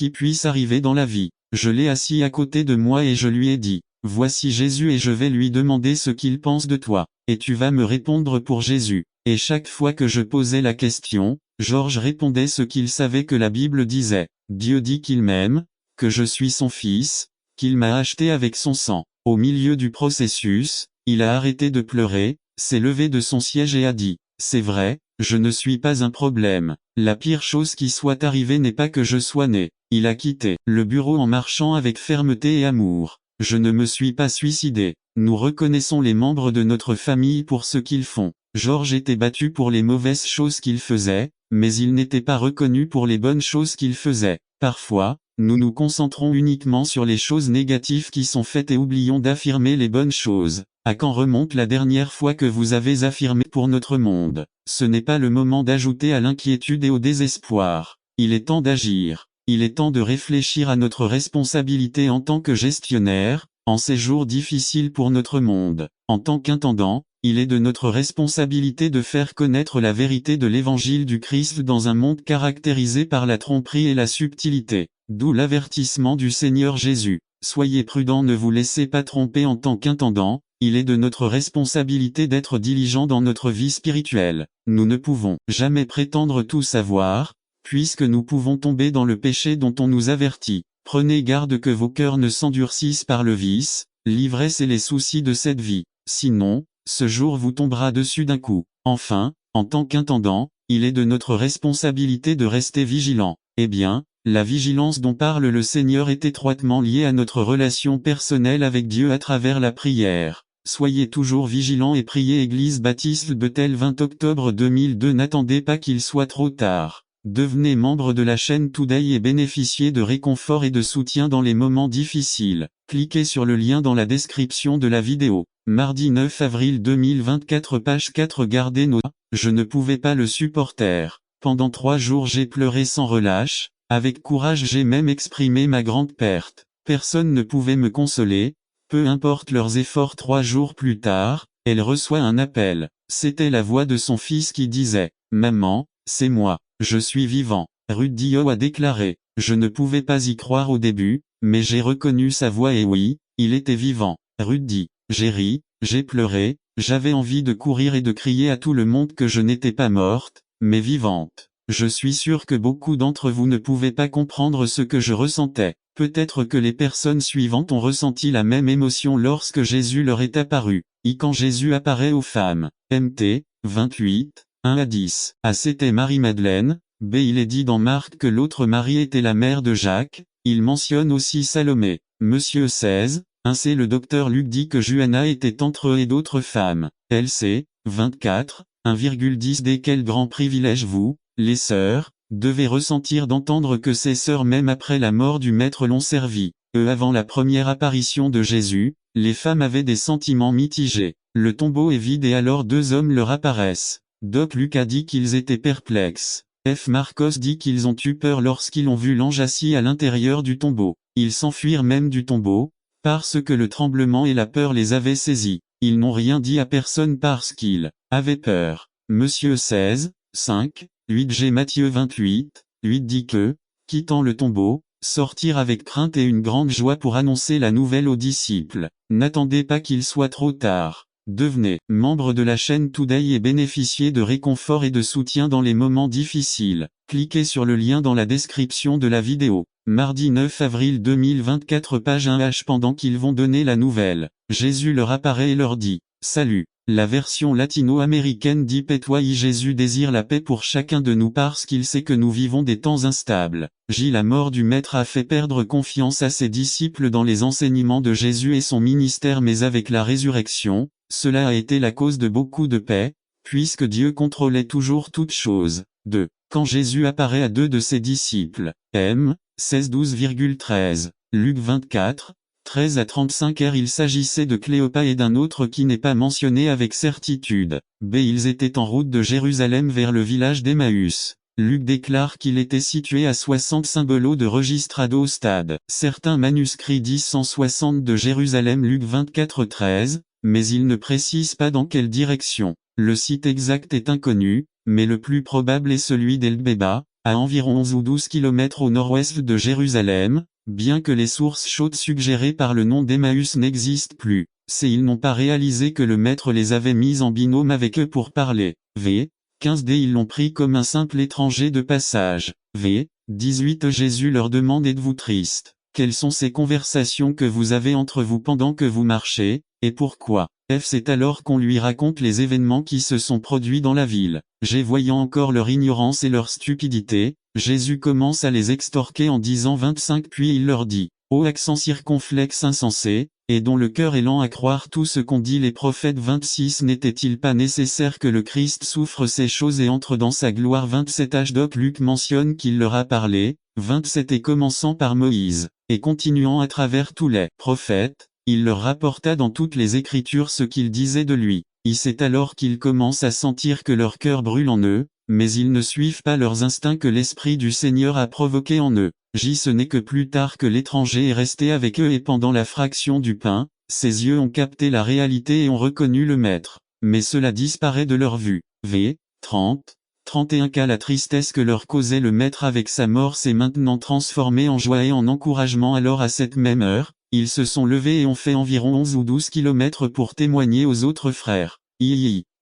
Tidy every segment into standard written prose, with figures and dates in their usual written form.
qui puisse arriver dans la vie. Je l'ai assis à côté de moi et je lui ai dit, « Voici Jésus et je vais lui demander ce qu'il pense de toi, et tu vas me répondre pour Jésus. » Et chaque fois que je posais la question, Georges répondait ce qu'il savait que la Bible disait. Dieu dit qu'il m'aime, que je suis son fils, qu'il m'a acheté avec son sang. Au milieu du processus, il a arrêté de pleurer, s'est levé de son siège et a dit, « C'est vrai, je ne suis pas un problème. La pire chose qui soit arrivée n'est pas que je sois né. » Il a quitté le bureau en marchant avec fermeté et amour. Je ne me suis pas suicidé. Nous reconnaissons les membres de notre famille pour ce qu'ils font. Georges était battu pour les mauvaises choses qu'il faisait, mais il n'était pas reconnu pour les bonnes choses qu'il faisait. Parfois, nous nous concentrons uniquement sur les choses négatives qui sont faites et oublions d'affirmer les bonnes choses. À quand remonte la dernière fois que vous avez affirmé pour notre monde? Ce n'est pas le moment d'ajouter à l'inquiétude et au désespoir. Il est temps d'agir. Il est temps de réfléchir à notre responsabilité en tant que gestionnaire, en ces jours difficiles pour notre monde. En tant qu'intendant, il est de notre responsabilité de faire connaître la vérité de l'évangile du Christ dans un monde caractérisé par la tromperie et la subtilité. D'où l'avertissement du Seigneur Jésus. Soyez prudents, ne vous laissez pas tromper en tant qu'intendant. Il est de notre responsabilité d'être diligents dans notre vie spirituelle. Nous ne pouvons jamais prétendre tout savoir, puisque nous pouvons tomber dans le péché dont on nous avertit. Prenez garde que vos cœurs ne s'endurcissent par le vice, l'ivresse et les soucis de cette vie. Sinon, ce jour vous tombera dessus d'un coup. Enfin, en tant qu'intendant, il est de notre responsabilité de rester vigilant. Eh bien, la vigilance dont parle le Seigneur est étroitement liée à notre relation personnelle avec Dieu à travers la prière. Soyez toujours vigilants et priez. Église Baptiste Bethel, 20 octobre 2002. N'attendez pas qu'il soit trop tard. Devenez membre de la chaîne Today et bénéficiez de réconfort et de soutien dans les moments difficiles. Cliquez sur le lien dans la description de la vidéo. Mardi 9 avril 2024, page 4. Gardez nos... Je ne pouvais pas le supporter. Pendant 3 jours j'ai pleuré sans relâche. Avec courage j'ai même exprimé ma grande perte. Personne ne pouvait me consoler. Peu importe leurs efforts. 3 jours plus tard, elle reçoit un appel. C'était la voix de son fils qui disait « Maman, c'est moi. Je suis vivant. » Ruth Dio a déclaré. Je ne pouvais pas y croire au début, mais j'ai reconnu sa voix et oui, il était vivant. Ruth dit. J'ai ri, j'ai pleuré, j'avais envie de courir et de crier à tout le monde que je n'étais pas morte, mais vivante. Je suis sûr que beaucoup d'entre vous ne pouvaient pas comprendre ce que je ressentais. Peut-être que les personnes suivantes ont ressenti la même émotion lorsque Jésus leur est apparu. Et quand Jésus apparaît aux femmes. Mt. 28, 1 à 10. A. C'était Marie-Madeleine. B. Il est dit dans Marc que l'autre Marie était la mère de Jacques. Il mentionne aussi Salomé. Monsieur 16, 1 C. Le docteur Luc dit que Juana était entre eux et d'autres femmes. LC. 24, 1,10 D. Quel grand privilège vous, les sœurs, devez ressentir d'entendre que ces sœurs même après la mort du Maître l'ont servi. Avant la première apparition de Jésus, les femmes avaient des sentiments mitigés. Le tombeau est vide et alors 2 hommes leur apparaissent. Doc Luc a dit qu'ils étaient perplexes. F. Marcos dit qu'ils ont eu peur lorsqu'ils ont vu l'ange assis à l'intérieur du tombeau. Ils s'enfuirent même du tombeau, parce que le tremblement et la peur les avaient saisis. Ils n'ont rien dit à personne parce qu'ils avaient peur. Monsieur 16, 5, 8 G. Matthieu 28, 8 dit que, quittant le tombeau, sortirent avec crainte et une grande joie pour annoncer la nouvelle aux disciples. N'attendez pas qu'il soit trop tard. Devenez membre de la chaîne Today et bénéficiez de réconfort et de soutien dans les moments difficiles. Cliquez sur le lien dans la description de la vidéo. Mardi 9 avril 2024, page 1H. Pendant qu'ils vont donner la nouvelle, Jésus leur apparaît et leur dit « Salut ». La version latino-américaine dit « Paix-toi ». Jésus désire la paix pour chacun de nous parce qu'il sait que nous vivons des temps instables. La mort du Maître a fait perdre confiance à ses disciples dans les enseignements de Jésus et son ministère, mais avec la résurrection, cela a été la cause de beaucoup de paix, puisque Dieu contrôlait toujours toutes choses. 2. Quand Jésus apparaît à 2 de ses disciples, M. 16 12,13, Luc 24, 13 à 35 R. Il s'agissait de Cléopas et d'un autre qui n'est pas mentionné avec certitude. B. Ils étaient en route de Jérusalem vers le village d'Emmaüs. Luc déclare qu'il était situé à 60 Symbolo de Registrado Stade. Certains manuscrits disent 160 de Jérusalem. Luc 24 13, mais il ne précise pas dans quelle direction. Le site exact est inconnu, mais le plus probable est celui d'El Beba, à environ 11 ou 12 kilomètres au nord-ouest de Jérusalem, bien que les sources chaudes suggérées par le nom d'Emmaüs n'existent plus. Ils n'ont pas réalisé que le maître les avait mis en binôme avec eux pour parler. V. 15d Ils l'ont pris comme un simple étranger de passage. V. 18 Jésus leur demande Êtes-vous triste? Quelles sont ces conversations que vous avez entre vous pendant que vous marchez, et pourquoi? C'est alors qu'on lui raconte les événements qui se sont produits dans la ville. Voyant encore leur ignorance et leur stupidité, Jésus commence à les extorquer en disant 25 puis il leur dit, ô accent circonflexe insensé, et dont le cœur est lent à croire tout ce qu'ont dit les prophètes 26 N'était-il pas nécessaire que le Christ souffre ces choses et entre dans sa gloire 27 H. Luc mentionne qu'il leur a parlé, 27 et commençant par Moïse, et continuant à travers tous les prophètes, il leur rapporta dans toutes les Écritures ce qu'ils disaient de lui. C'est alors qu'ils commencent à sentir que leur cœur brûle en eux, mais ils ne suivent pas leurs instincts que l'Esprit du Seigneur a provoqués en eux. Ce n'est que plus tard que l'étranger est resté avec eux et pendant la fraction du pain, ses yeux ont capté la réalité et ont reconnu le Maître. Mais cela disparaît de leur vue. V. 30. 31 Car la tristesse que leur causait le Maître avec sa mort s'est maintenant transformée en joie et en encouragement. Alors à cette même heure, ils se sont levés et ont fait environ 11 ou 12 kilomètres pour témoigner aux autres frères.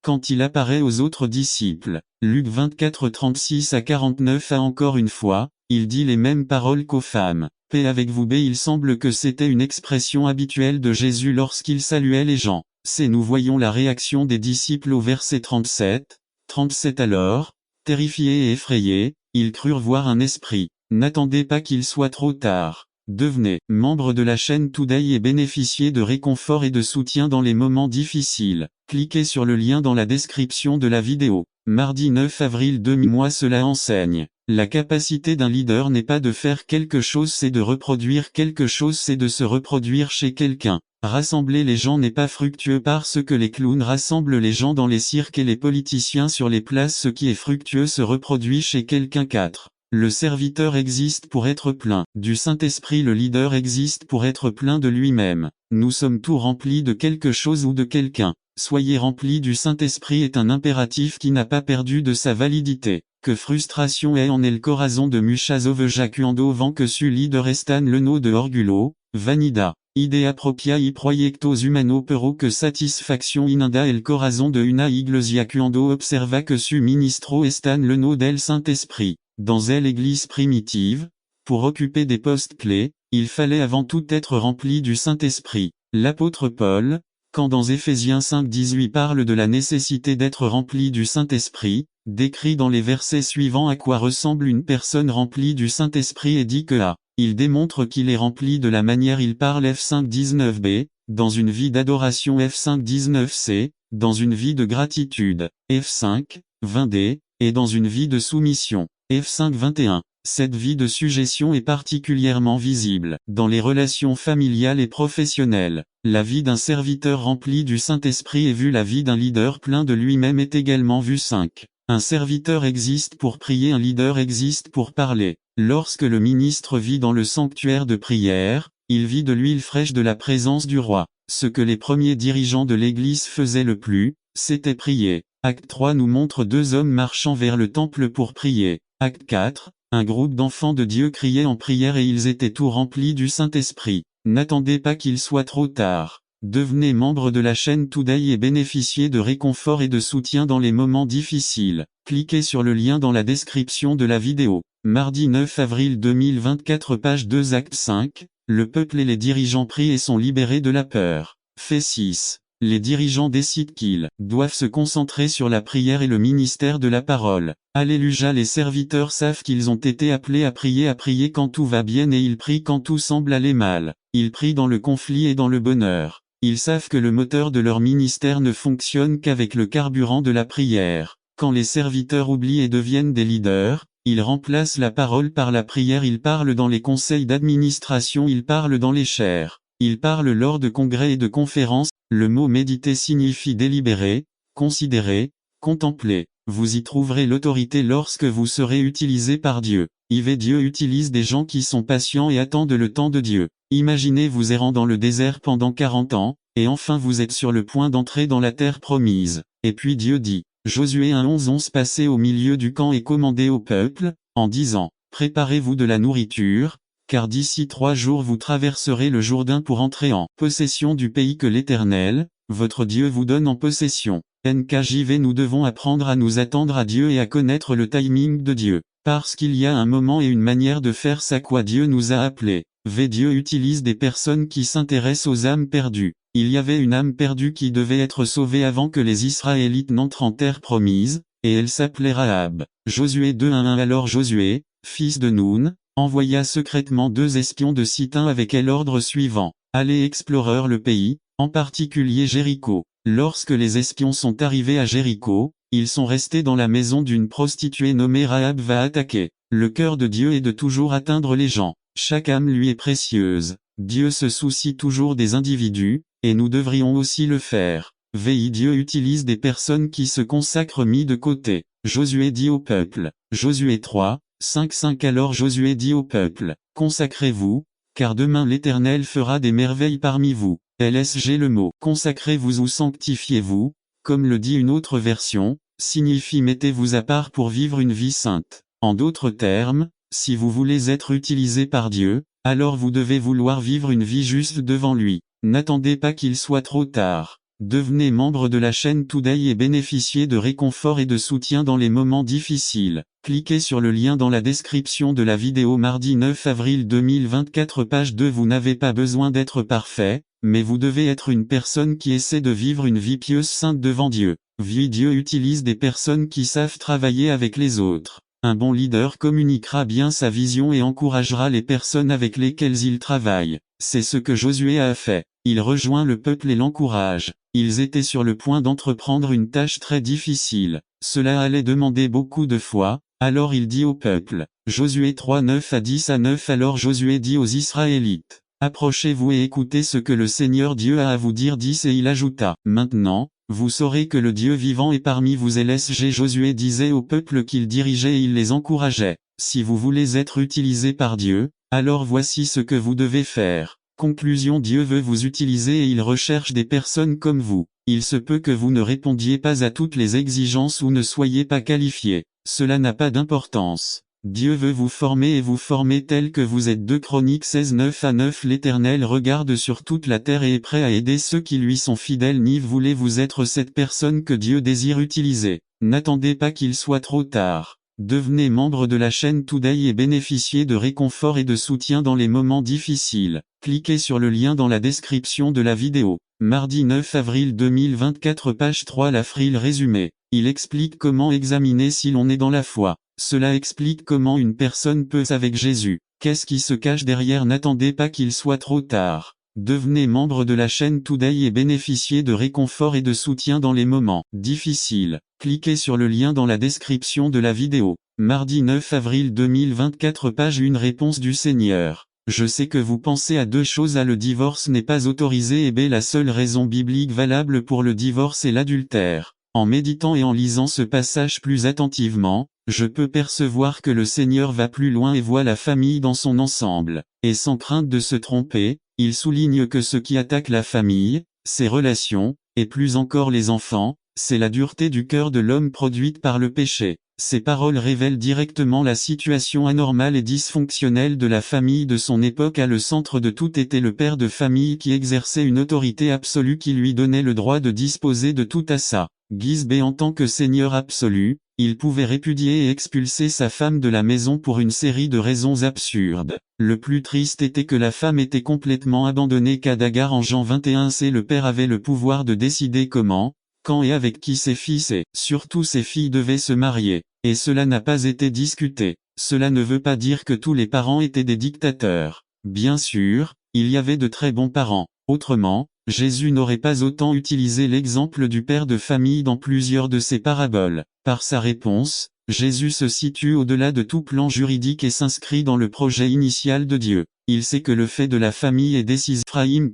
Quand il apparaît aux autres disciples. Luc 24 36 à 49 encore une fois, il dit les mêmes paroles qu'aux femmes. Paix avec vous. Il semble que c'était une expression habituelle de Jésus lorsqu'il saluait les gens. Nous voyons la réaction des disciples au verset 37. 37 Alors, terrifiés et effrayés, ils crurent voir un esprit. N'attendez pas qu'il soit trop tard. Devenez membre de la chaîne Today et bénéficiez de réconfort et de soutien dans les moments difficiles. Cliquez sur le lien dans la description de la vidéo. Mardi 9 avril 2000 Cela enseigne. La capacité d'un leader n'est pas de faire quelque chose, c'est de reproduire quelque chose, c'est de se reproduire chez quelqu'un. Rassembler les gens n'est pas fructueux parce que les clowns rassemblent les gens dans les cirques et les politiciens sur les places. Ce qui est fructueux se reproduit chez quelqu'un. 4. Le serviteur existe pour être plein du Saint-Esprit. Le leader existe pour être plein de lui-même. Nous sommes tous remplis de quelque chose ou de quelqu'un. Soyez remplis du Saint-Esprit est un impératif qui n'a pas perdu de sa validité. Que frustration est en el corazon de muchas ovejas vent que su leader estan le no de orgulo, vanida. Idea propia y proyectos humano pero que satisfaction inunda el corazon de una iglesia cuando observa que su ministro estan le no del Saint-Esprit. Dans l'Église primitive, pour occuper des postes clés, il fallait avant tout être rempli du Saint-Esprit. L'apôtre Paul, quand dans Éphésiens 5:18 parle de la nécessité d'être rempli du Saint-Esprit, décrit dans les versets suivants à quoi ressemble une personne remplie du Saint-Esprit et dit que il démontre qu'il est rempli de la manière il parle F5:19b, dans une vie d'adoration F5:19c, dans une vie de gratitude, F5:20d, et dans une vie de soumission, F5:21. Cette vie de sujétion est particulièrement visible dans les relations familiales et professionnelles. La vie d'un serviteur rempli du Saint-Esprit est vue, la vie d'un leader plein de lui-même est également vue. 5. Un serviteur existe pour prier, un leader existe pour parler. Lorsque le ministre vit dans le sanctuaire de prière, il vit de l'huile fraîche de la présence du roi. Ce que les premiers dirigeants de l'Église faisaient le plus, c'était prier. Acte 3 nous montre deux hommes marchant vers le temple pour prier. Acte 4, un groupe d'enfants de Dieu criait en prière et ils étaient tout remplis du Saint-Esprit. N'attendez pas qu'il soit trop tard. Devenez membre de la chaîne Today et bénéficiez de réconfort et de soutien dans les moments difficiles. Cliquez sur le lien dans la description de la vidéo. Mardi 9 avril 2024 page 2 acte 5, le peuple et les dirigeants prient et sont libérés de la peur. Fait 6. Les dirigeants décident qu'ils doivent se concentrer sur la prière et le ministère de la parole. Alléluia. Les serviteurs savent qu'ils ont été appelés à prier quand tout va bien et ils prient quand tout semble aller mal. Ils prient dans le conflit et dans le bonheur. Ils savent que le moteur de leur ministère ne fonctionne qu'avec le carburant de la prière. Quand les serviteurs oublient et deviennent des leaders, ils remplacent la parole par la prière. Ils parlent dans les conseils d'administration, ils parlent dans les chaires. Ils parlent lors de congrès et de conférences. Le mot méditer signifie délibérer, considérer, contempler. Vous y trouverez l'autorité lorsque vous serez utilisé par Dieu. Dieu utilise des gens qui sont patients et attendent le temps de Dieu. Imaginez vous errant dans le désert pendant 40 ans, et enfin vous êtes sur le point d'entrer dans la terre promise. Et puis Dieu dit, Josué 1:11 passez au milieu du camp et commandez au peuple, en disant, préparez-vous de la nourriture, car d'ici 3 jours vous traverserez le Jourdain pour entrer en possession du pays que l'Éternel, votre Dieu vous donne en possession. NKJV. Nous devons apprendre à nous attendre à Dieu et à connaître le timing de Dieu, parce qu'il y a un moment et une manière de faire ça quoi Dieu nous a appelés. Dieu utilise des personnes qui s'intéressent aux âmes perdues. Il y avait une âme perdue qui devait être sauvée avant que les Israélites n'entrent en terre promise, et elle s'appelait Rahab. Josué 2:1. Alors Josué, fils de Nun, envoya secrètement 2 espions de Sittim avec l'ordre suivant. Allez explorer le pays, en particulier Jéricho. Lorsque les espions sont arrivés à Jéricho, ils sont restés dans la maison d'une prostituée nommée Rahab va attaquer. Le cœur de Dieu est de toujours atteindre les gens. Chaque âme lui est précieuse. Dieu se soucie toujours des individus, et nous devrions aussi le faire. Dieu utilise des personnes qui se consacrent mis de côté. Josué dit au peuple. Josué 3:5. Alors Josué dit au peuple, consacrez-vous, car demain l'Éternel fera des merveilles parmi vous. LSG. Le mot consacrez-vous ou sanctifiez-vous, comme le dit une autre version, signifie mettez-vous à part pour vivre une vie sainte. En d'autres termes, si vous voulez être utilisé par Dieu, alors vous devez vouloir vivre une vie juste devant lui. N'attendez pas qu'il soit trop tard. Devenez membre de la chaîne Today et bénéficiez de réconfort et de soutien dans les moments difficiles. Cliquez sur le lien dans la description de la vidéo. Mardi 9 avril 2024 page 2. Vous n'avez pas besoin d'être parfait, mais vous devez être une personne qui essaie de vivre une vie pieuse sainte devant Dieu. Dieu utilise des personnes qui savent travailler avec les autres. Un bon leader communiquera bien sa vision et encouragera les personnes avec lesquelles il travaille. C'est ce que Josué a fait. Il rejoint le peuple et l'encourage. Ils étaient sur le point d'entreprendre une tâche très difficile. Cela allait demander beaucoup de foi, alors il dit au peuple. Josué 3:9-10-9. Alors Josué dit aux Israélites, approchez-vous et écoutez ce que le Seigneur Dieu a à vous dire. 10. Et il ajouta, maintenant, vous saurez que le Dieu vivant est parmi vous. LSG. Josué disait au peuple qu'il dirigeait et il les encourageait. Si vous voulez être utilisé par Dieu, alors voici ce que vous devez faire. Conclusion. Dieu veut vous utiliser et il recherche des personnes comme vous. Il se peut que vous ne répondiez pas à toutes les exigences ou ne soyez pas qualifié. Cela n'a pas d'importance. Dieu veut vous former et vous former tel que vous êtes. 2 Chroniques 16:9-9. L'Éternel regarde sur toute la terre et est prêt à aider ceux qui lui sont fidèles. Voulez-vous être cette personne que Dieu désire utiliser? N'attendez pas qu'il soit trop tard. Devenez membre de la chaîne Today et bénéficiez de réconfort et de soutien dans les moments difficiles. Cliquez sur le lien dans la description de la vidéo. Mardi 9 avril 2024 page 3. La Friel résumé. Il explique comment examiner si l'on est dans la foi. Cela explique comment une personne peut avec Jésus. Qu'est-ce qui se cache derrière? N'attendez pas qu'il soit trop tard. Devenez membre de la chaîne Today et bénéficiez de réconfort et de soutien dans les moments difficiles. Cliquez sur le lien dans la description de la vidéo. Mardi 9 avril 2024 page 1. Réponse du Seigneur. Je sais que vous pensez à 2 choses. A. Le divorce n'est pas autorisé et B. La seule raison biblique valable pour le divorce est l'adultère. En méditant et en lisant ce passage plus attentivement, je peux percevoir que le Seigneur va plus loin et voit la famille dans son ensemble. Et sans crainte de se tromper, il souligne que ce qui attaque la famille, ses relations, et plus encore les enfants, c'est la dureté du cœur de l'homme produite par le péché. Ces paroles révèlent directement la situation anormale et dysfonctionnelle de la famille de son époque. À le centre de tout était le père de famille qui exerçait une autorité absolue qui lui donnait le droit de disposer de tout à sa guise. B. En tant que seigneur absolu, il pouvait répudier et expulser sa femme de la maison pour une série de raisons absurdes. Le plus triste était que la femme était complètement abandonnée. Dagar en Jean 21c. Le père avait le pouvoir de décider comment, quand et avec qui ses fils et, surtout ses filles devaient se marier. Et cela n'a pas été discuté. Cela ne veut pas dire que tous les parents étaient des dictateurs. Bien sûr, il y avait de très bons parents. Autrement, Jésus n'aurait pas autant utilisé l'exemple du père de famille dans plusieurs de ses paraboles. Par sa réponse, Jésus se situe au-delà de tout plan juridique et s'inscrit dans le projet initial de Dieu. Il sait que le fait de la famille est décisif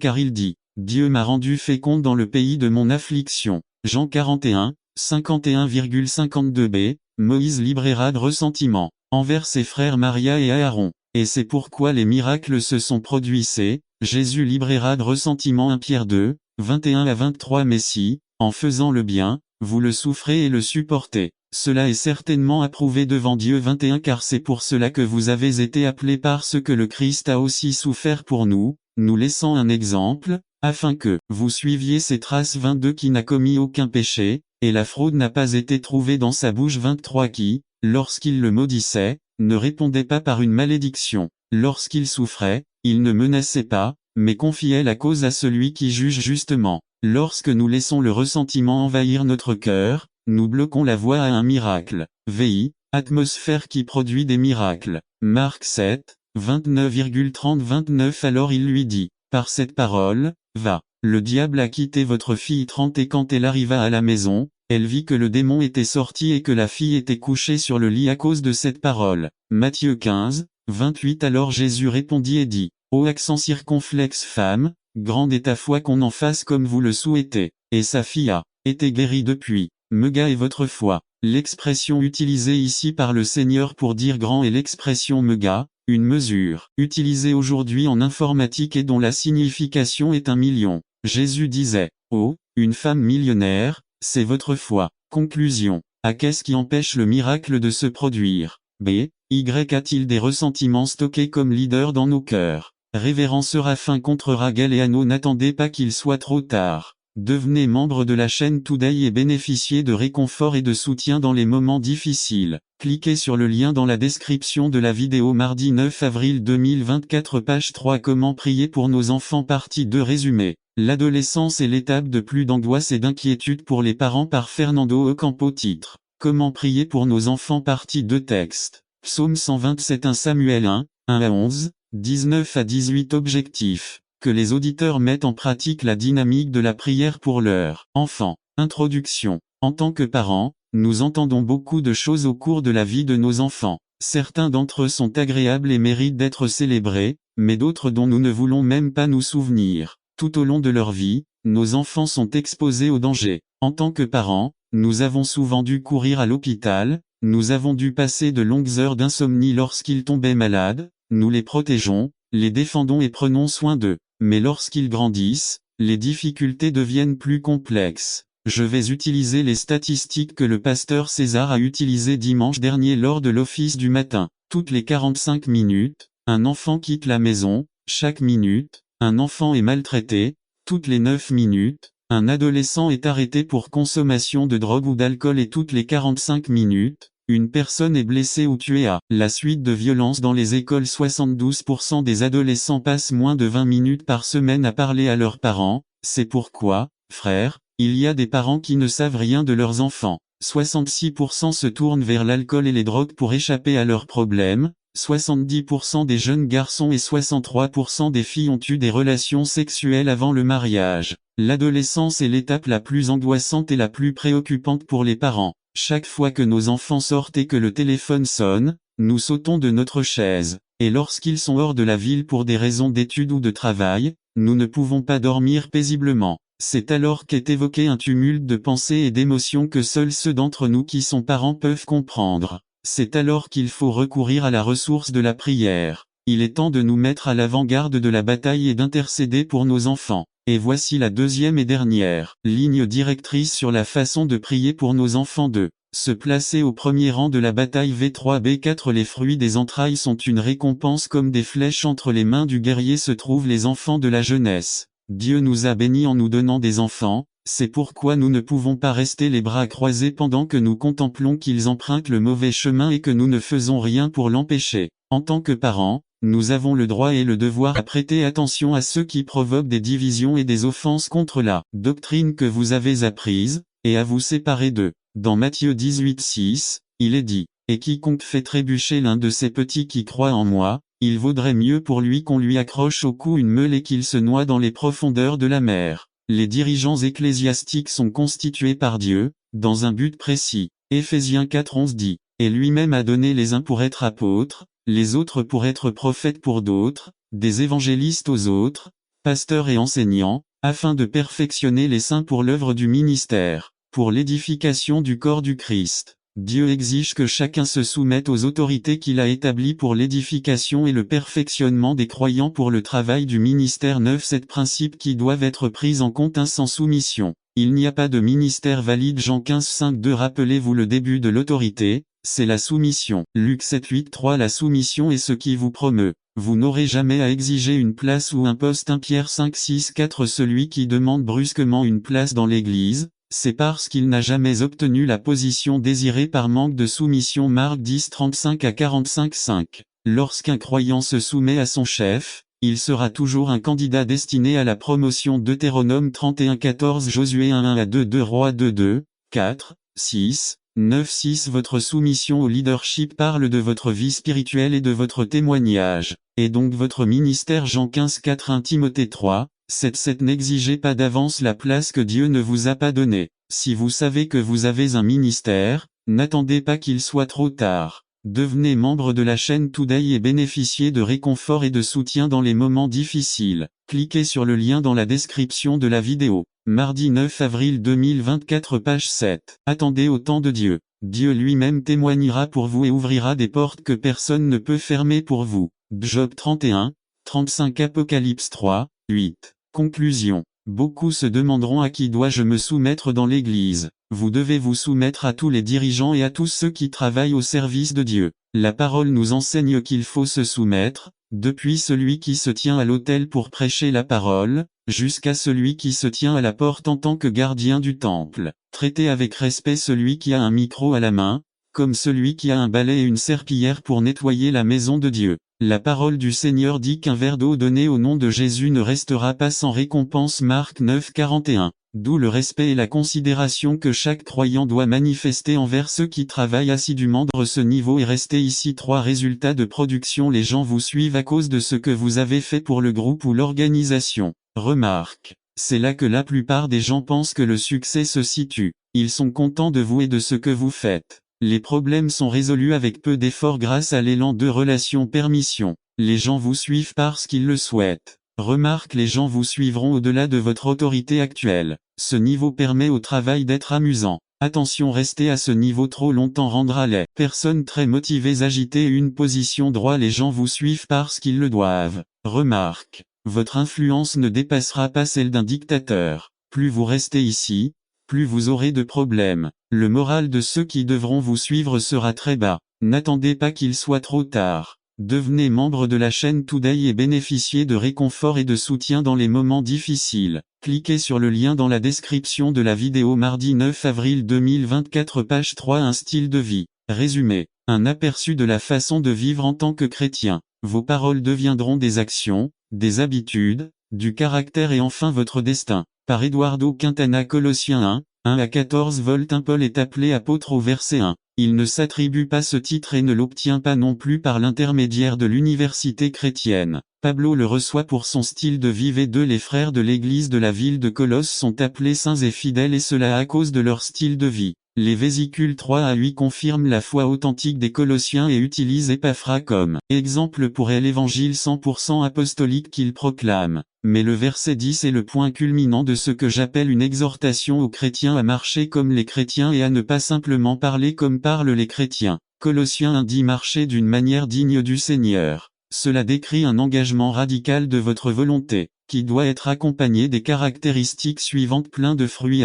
car il dit, « Dieu m'a rendu féconde dans le pays de mon affliction ». Jean 41, 51,52b, Moïse libéra de ressentiment envers ses frères Maria et Aaron. Et c'est pourquoi les miracles se sont produits. C'est, Jésus libéra de ressentiment. 1 Pierre 2, 21-23. Mais si, en faisant le bien, vous le souffrez et le supportez, Cela est certainement approuvé devant Dieu. 21 Car c'est pour cela que vous avez été appelés, parce que le Christ a aussi souffert pour nous, nous laissant un exemple, afin que vous suiviez ses traces. 22 Qui n'a commis aucun péché, et la fraude n'a pas été trouvée dans sa bouche. 23 Qui, lorsqu'il le maudissait, ne répondait pas par une malédiction. Lorsqu'il souffrait, il ne menaçait pas, mais confiait la cause à celui qui juge justement. Lorsque nous laissons le ressentiment envahir notre cœur, nous bloquons la voie à un miracle. VI, atmosphère qui produit des miracles. Marc 7, 29,30-29 Alors il lui dit, par cette parole, va. Le diable a quitté votre fille. 30 Et quand elle arriva à la maison, elle vit que le démon était sorti et que la fille était couchée sur le lit à cause de cette parole. Matthieu 15, 28 Alors Jésus répondit et dit, ô accent circonflexe femme, grande est ta foi, qu'on en fasse comme vous le souhaitez. Et sa fille a été guérie depuis. Mega est votre foi. L'expression utilisée ici par le Seigneur pour dire grand est l'expression mega, une mesure, utilisée aujourd'hui en informatique et dont la signification est 1 million. Jésus disait, oh, une femme millionnaire, c'est votre foi. Conclusion. A qu'est-ce qui empêche le miracle de se produire? B. Y a-t-il des ressentiments stockés comme leader dans nos cœurs? Révérend Séraphin contre Raguel et Anneau. N'attendez pas qu'il soit trop tard. Devenez membre de la chaîne Today et bénéficiez de réconfort et de soutien dans les moments difficiles. Cliquez sur le lien dans la description de la vidéo. Mardi 9 avril 2024 Page 3 Comment prier pour nos enfants Partie 2 Résumé. L'adolescence est l'étape de plus d'angoisse et d'inquiétude pour les parents par Fernando Ocampo. Titre. Comment prier pour nos enfants Partie 2 Texte. Psaume 127 1 Samuel 1, 1 à 11, 19 à 18 Objectif. Que les auditeurs mettent en pratique la dynamique de la prière pour leurs enfants. Introduction. En tant que parents, nous entendons beaucoup de choses au cours de la vie de nos enfants. Certains d'entre eux sont agréables et méritent d'être célébrés, mais d'autres dont nous ne voulons même pas nous souvenir. Tout au long de leur vie, nos enfants sont exposés au danger. En tant que parents, nous avons souvent dû courir à l'hôpital, nous avons dû passer de longues heures d'insomnie lorsqu'ils tombaient malades, nous les protégeons, les défendons et prenons soin d'eux. Mais lorsqu'ils grandissent, les difficultés deviennent plus complexes. Je vais utiliser les statistiques que le pasteur César a utilisées dimanche dernier lors de l'office du matin. Toutes les 45 minutes, un enfant quitte la maison, chaque minute, un enfant est maltraité, toutes les 9 minutes, un adolescent est arrêté pour consommation de drogue ou d'alcool et toutes les 45 minutes, une personne est blessée ou tuée à la suite de violences dans les écoles. 72% des adolescents passent moins de 20 minutes par semaine à parler à leurs parents. C'est pourquoi, frère, il y a des parents qui ne savent rien de leurs enfants. 66% se tournent vers l'alcool et les drogues pour échapper à leurs problèmes. 70% des jeunes garçons et 63% des filles ont eu des relations sexuelles avant le mariage. L'adolescence est l'étape la plus angoissante et la plus préoccupante pour les parents. Chaque fois que nos enfants sortent et que le téléphone sonne, nous sautons de notre chaise. Et lorsqu'ils sont hors de la ville pour des raisons d'études ou de travail, nous ne pouvons pas dormir paisiblement. C'est alors qu'est évoqué un tumulte de pensées et d'émotions que seuls ceux d'entre nous qui sont parents peuvent comprendre. C'est alors qu'il faut recourir à la ressource de la prière. Il est temps de nous mettre à l'avant-garde de la bataille et d'intercéder pour nos enfants. Et voici la deuxième et dernière ligne directrice sur la façon de prier pour nos enfants. Se placer au premier rang de la bataille. V3B4 Les fruits des entrailles sont une récompense comme des flèches entre les mains du guerrier se trouvent les enfants de la jeunesse. Dieu nous a bénis en nous donnant des enfants, c'est pourquoi nous ne pouvons pas rester les bras croisés pendant que nous contemplons qu'ils empruntent le mauvais chemin et que nous ne faisons rien pour l'empêcher. En tant que parents, nous avons le droit et le devoir à prêter attention à ceux qui provoquent des divisions et des offenses contre la doctrine que vous avez apprise, et à vous séparer d'eux. Dans Matthieu 18:6, il est dit, « Et quiconque fait trébucher l'un de ces petits qui croient en moi, il vaudrait mieux pour lui qu'on lui accroche au cou une meule et qu'il se noie dans les profondeurs de la mer. » Les dirigeants ecclésiastiques sont constitués par Dieu, dans un but précis. Éphésiens 4:11 dit, « Et lui-même a donné les uns pour être apôtres, les autres pour être prophètes pour d'autres, des évangélistes aux autres, pasteurs et enseignants, afin de perfectionner les saints pour l'œuvre du ministère, pour l'édification du corps du Christ. » Dieu exige que chacun se soumette aux autorités qu'il a établies pour l'édification et le perfectionnement des croyants pour le travail du ministère. 9 Sept principes qui doivent être pris en compte. Sans soumission. Il n'y a pas de ministère valide. Jean 15:5-2. Rappelez-vous le début de l'autorité, c'est la soumission. Luc 7:8-3. La soumission est ce qui vous promeut. Vous n'aurez jamais à exiger une place ou un poste. 1 Pierre 5:6-4. Celui qui demande brusquement une place dans l'Église, c'est parce qu'il n'a jamais obtenu la position désirée par manque de soumission. Marc 10:35-45-5. Lorsqu'un croyant se soumet à son chef, il sera toujours un candidat destiné à la promotion. Deutéronome 31:14. Josué 1:1-2. 2 Rois 2:2, 4, 6, 9. 6. Votre soumission au leadership parle de votre vie spirituelle et de votre témoignage, et donc votre ministère. Jean 15:4. 1 Timothée 3, 7. N'exigez pas d'avance la place que Dieu ne vous a pas donnée. Si vous savez que vous avez un ministère, n'attendez pas qu'il soit trop tard. Devenez membre de la chaîne Today et bénéficiez de réconfort et de soutien dans les moments difficiles. Cliquez sur le lien dans la description de la vidéo. Mardi 9 avril 2024, page 7. Attendez au temps de Dieu. Dieu lui-même témoignera pour vous et ouvrira des portes que personne ne peut fermer pour vous. Job 31, 35. Apocalypse 3, 8. Conclusion. Beaucoup se demanderont à qui dois-je me soumettre dans l'Église. Vous devez vous soumettre à tous les dirigeants et à tous ceux qui travaillent au service de Dieu. La parole nous enseigne qu'il faut se soumettre, depuis celui qui se tient à l'autel pour prêcher la parole, jusqu'à celui qui se tient à la porte en tant que gardien du temple. Traitez avec respect celui qui a un micro à la main, comme celui qui a un balai et une serpillière pour nettoyer la maison de Dieu. La parole du Seigneur dit qu'un verre d'eau donné au nom de Jésus ne restera pas sans récompense. Marc 9:41. D'où le respect et la considération que chaque croyant doit manifester envers ceux qui travaillent assidûment. Ce niveau est resté ici. 3 Résultats de production. Les gens vous suivent à cause de ce que vous avez fait pour le groupe ou l'organisation. Remarque. C'est là que la plupart des gens pensent que le succès se situe. Ils sont contents de vous et de ce que vous faites. Les problèmes sont résolus avec peu d'efforts grâce à l'élan de relation-permission. Les gens vous suivent parce qu'ils le souhaitent. Remarque, les gens vous suivront au-delà de votre autorité actuelle. Ce niveau permet au travail d'être amusant. Attention, rester à ce niveau trop longtemps rendra les personnes très motivées agiter une position droite. Les gens vous suivent parce qu'ils le doivent. Remarque. Votre influence ne dépassera pas celle d'un dictateur. Plus vous restez ici, plus vous aurez de problèmes. Le moral de ceux qui devront vous suivre sera très bas. N'attendez pas qu'il soit trop tard. Devenez membre de la chaîne Today et bénéficiez de réconfort et de soutien dans les moments difficiles. Cliquez sur le lien dans la description de la vidéo. Mardi 9 avril 2024, page 3. Un style de vie. Résumé. Un aperçu de la façon de vivre en tant que chrétien. Vos paroles deviendront des actions, des habitudes, du caractère et enfin votre destin. Par Eduardo Quintana. Colossiens 1:14. Paul est appelé apôtre au verset 1. Il ne s'attribue pas ce titre et ne l'obtient pas non plus par l'intermédiaire de l'université chrétienne. Pablo le reçoit pour son style de vie. 2 Les frères de l'église de la ville de Colosse sont appelés saints et fidèles et cela à cause de leur style de vie. Les vésicules 3-8 confirment la foi authentique des Colossiens et utilisent Épaphras comme exemple pour l'évangile 100% apostolique qu'ils proclament. Mais le verset 10 est le point culminant de ce que j'appelle une exhortation aux chrétiens à marcher comme les chrétiens et à ne pas simplement parler comme parlent les chrétiens. Colossiens 1 dit marcher d'une manière digne du Seigneur. Cela décrit un engagement radical de votre volonté, qui doit être accompagné des caractéristiques suivantes: plein de fruits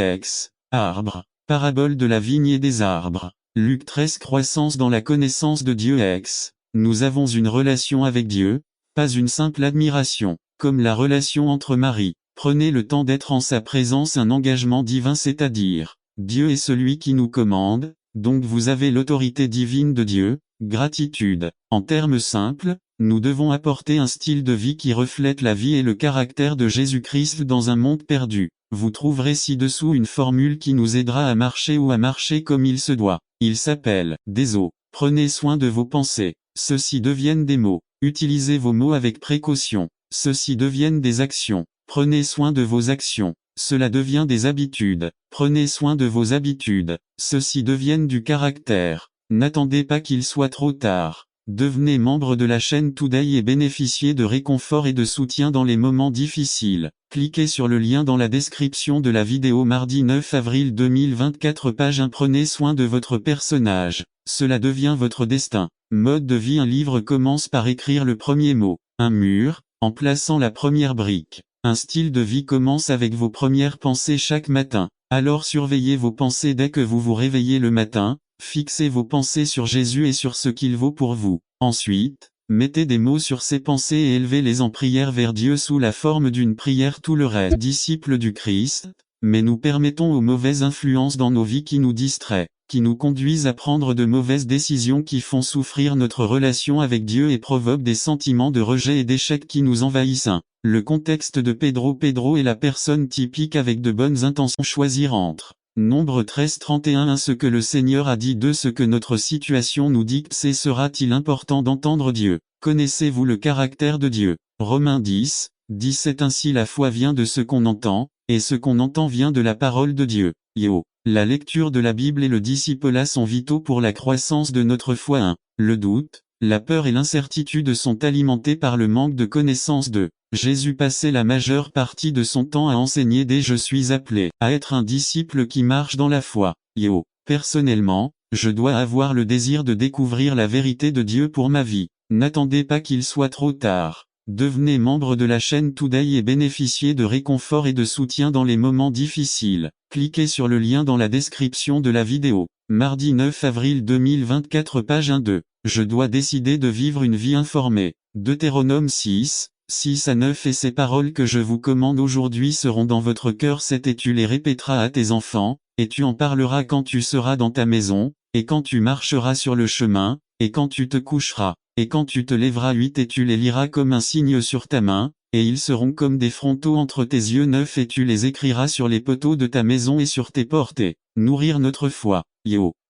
arbre. Parabole de la vigne et des arbres. Luc 13 Croissance dans la connaissance de Dieu nous avons une relation avec Dieu, pas une simple admiration, comme la relation entre Marie. Prenez le temps d'être en sa présence, un engagement divin, c'est-à-dire, Dieu est celui qui nous commande, donc vous avez l'autorité divine de Dieu. Gratitude. En termes simples, nous devons apporter un style de vie qui reflète la vie et le caractère de Jésus-Christ dans un monde perdu. Vous trouverez ci-dessous une formule qui nous aidera à marcher ou à marcher comme il se doit. Il s'appelle « des eaux ». Prenez soin de vos pensées. Ceux-ci deviennent des mots. Utilisez vos mots avec précaution. Ceux-ci deviennent des actions. Prenez soin de vos actions. Cela devient des habitudes. Prenez soin de vos habitudes. Ceux-ci deviennent du caractère. N'attendez pas qu'il soit trop tard. Devenez membre de la chaîne Today et bénéficiez de réconfort et de soutien dans les moments difficiles. Cliquez sur le lien dans la description de la vidéo. Mardi 9 avril 2024, page 1. Prenez soin de votre personnage. Cela devient votre destin. Mode de vie. Un livre commence par écrire le premier mot. Un mur, en plaçant la première brique. Un style de vie commence avec vos premières pensées chaque matin. Alors surveillez vos pensées dès que vous vous réveillez le matin, fixez vos pensées sur Jésus et sur ce qu'il vaut pour vous. Ensuite, mettez des mots sur ces pensées et élevez-les en prière vers Dieu sous la forme d'une prière. Tout le reste, disciples du Christ, mais nous permettons aux mauvaises influences dans nos vies qui nous distraient, qui nous conduisent à prendre de mauvaises décisions qui font souffrir notre relation avec Dieu et provoquent des sentiments de rejet et d'échec qui nous envahissent. Le contexte de Pedro est la personne typique avec de bonnes intentions. Choisir entre Nombre 13:31. Ce que le Seigneur a dit de ce que notre situation nous dicte. Sera-t-il important d'entendre Dieu? Connaissez-vous le caractère de Dieu? Romains 10:17. Ainsi la foi vient de ce qu'on entend, et ce qu'on entend vient de la parole de Dieu. La lecture de la Bible et le discipulat sont vitaux pour la croissance de notre foi. Le doute, la peur et l'incertitude sont alimentés par le manque de connaissance de Jésus. Passait la majeure partie de son temps à enseigner des Je suis appelé à être un disciple qui marche dans la foi. Personnellement, je dois avoir le désir de découvrir la vérité de Dieu pour ma vie. N'attendez pas qu'il soit trop tard. Devenez membre de la chaîne Today et bénéficiez de réconfort et de soutien dans les moments difficiles. Cliquez sur le lien dans la description de la vidéo. Mardi 9 avril 2024, page 1-2. Je dois décider de vivre une vie informée. Deutéronome 6:6-9. Et ces paroles que je vous commande aujourd'hui seront dans votre cœur, et tu les répéteras à tes enfants, et tu en parleras quand tu seras dans ta maison, et quand tu marcheras sur le chemin, et quand tu te coucheras, et quand tu te lèveras. 8. Et tu les liras comme un signe sur ta main, et ils seront comme des frontaux entre tes yeux. 9. Et tu les écriras sur les poteaux de ta maison et sur tes portes. Et nourrir notre foi.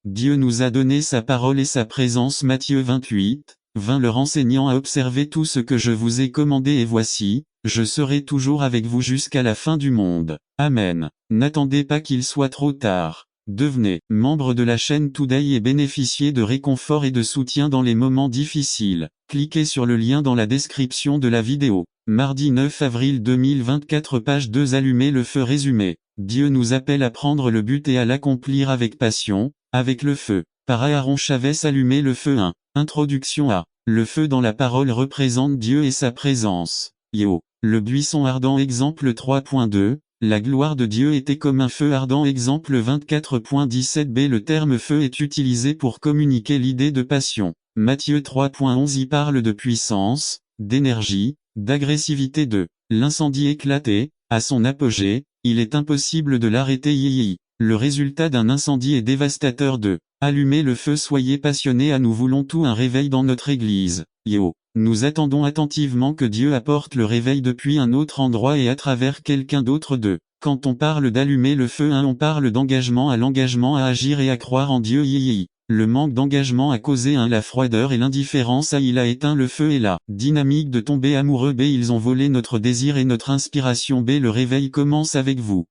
Dieu nous a donné sa parole et sa présence. Matthieu 28:20. Leur enseignant à observer tout ce que je vous ai commandé, et voici, je serai toujours avec vous jusqu'à la fin du monde. Amen. N'attendez pas qu'il soit trop tard. Devenez membre de la chaîne Today et bénéficiez de réconfort et de soutien dans les moments difficiles. Cliquez sur le lien dans la description de la vidéo. Mardi 9 avril 2024, page 2. Allumer le feu. Résumé. Dieu nous appelle à prendre le but et à l'accomplir avec passion, avec le feu. Par Aaron Chavez. Allumer le feu. 1. Introduction à le feu dans la parole représente Dieu et sa présence. Le buisson ardent. Exemple 3.2. La gloire de Dieu était comme un feu ardent. Exemple 24.17b. Le terme feu est utilisé pour communiquer l'idée de passion. Matthieu 3.11 y parle de puissance, d'énergie, d'agressivité. De l'incendie éclaté, à son apogée, il est impossible de l'arrêter. Le résultat d'un incendie est dévastateur. De allumer le feu. Soyez passionnés. Nous voulons tout un réveil dans notre église. Nous attendons attentivement que Dieu apporte le réveil depuis un autre endroit et à travers quelqu'un d'autre. Quand on parle d'allumer le feu, on parle d'engagement, à agir et à croire en Dieu. Le manque d'engagement a causé la froideur et l'indifférence. Il a éteint le feu et la dynamique de tomber amoureux. Ils ont volé notre désir et notre inspiration. Le réveil commence avec vous.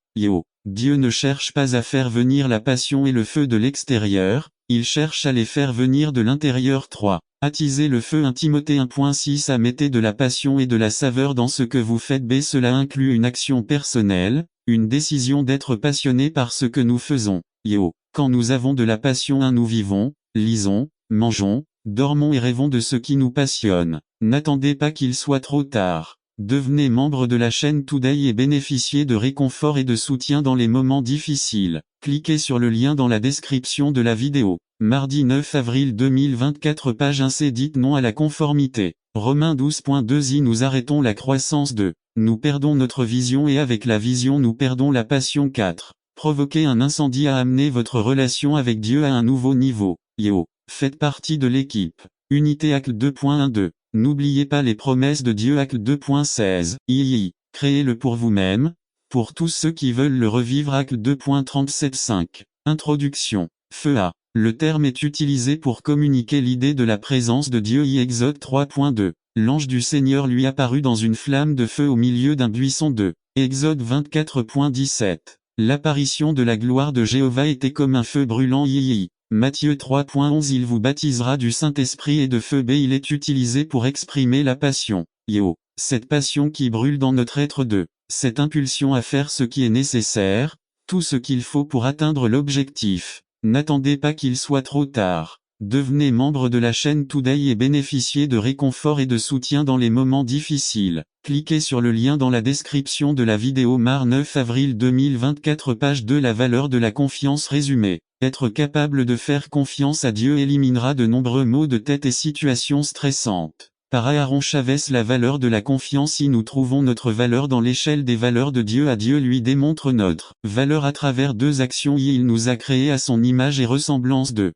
Dieu ne cherche pas à faire venir la passion et le feu de l'extérieur, il cherche à les faire venir de l'intérieur. 3. Attiser le feu. 1 Timothée 1.6. Mettez de la passion et de la saveur dans ce que vous faites. Cela inclut une action personnelle, une décision d'être passionné par ce que nous faisons. Quand nous avons de la passion, nous vivons, lisons, mangeons, dormons et rêvons de ce qui nous passionne. N'attendez pas qu'il soit trop tard. Devenez membre de la chaîne Today et bénéficiez de réconfort et de soutien dans les moments difficiles. Cliquez sur le lien dans la description de la vidéo. Mardi 9 avril 2024, page 1c. Dites non à la conformité. Romains 12.2. Nous arrêtons la croissance. Nous perdons notre vision et avec la vision nous perdons la passion. 4. Provoquer un incendie a amené votre relation avec Dieu à un nouveau niveau. Faites partie de l'équipe. Unité Acte 2.1-2. N'oubliez pas les promesses de Dieu. Acte 2.16. Créez-le pour vous-même, pour tous ceux qui veulent le revivre. Acte 2.37.5. Introduction. Feu A. Le terme est utilisé pour communiquer l'idée de la présence de Dieu. Exode 3.2. L'ange du Seigneur lui apparut dans une flamme de feu au milieu d'un buisson. Exode 24.17. L'apparition de la gloire de Jéhovah était comme un feu brûlant. Matthieu 3.11. Il vous baptisera du Saint-Esprit et de feu. Il est utilisé pour exprimer la passion. Cette passion qui brûle dans notre être. Cette impulsion à faire ce qui est nécessaire, tout ce qu'il faut pour atteindre l'objectif. N'attendez pas qu'il soit trop tard. Devenez membre de la chaîne Today et bénéficiez de réconfort et de soutien dans les moments difficiles. Cliquez sur le lien dans la description de la vidéo. 9 avril 2024 page 2. La valeur de la confiance résumée. Être capable de faire confiance à Dieu éliminera de nombreux maux de tête et situations stressantes. Par Aaron Chavez. La valeur de la confiance. Si nous trouvons notre valeur dans l'échelle des valeurs de Dieu, à Dieu lui démontre notre valeur à travers deux actions. Il nous a créés à son image et ressemblance.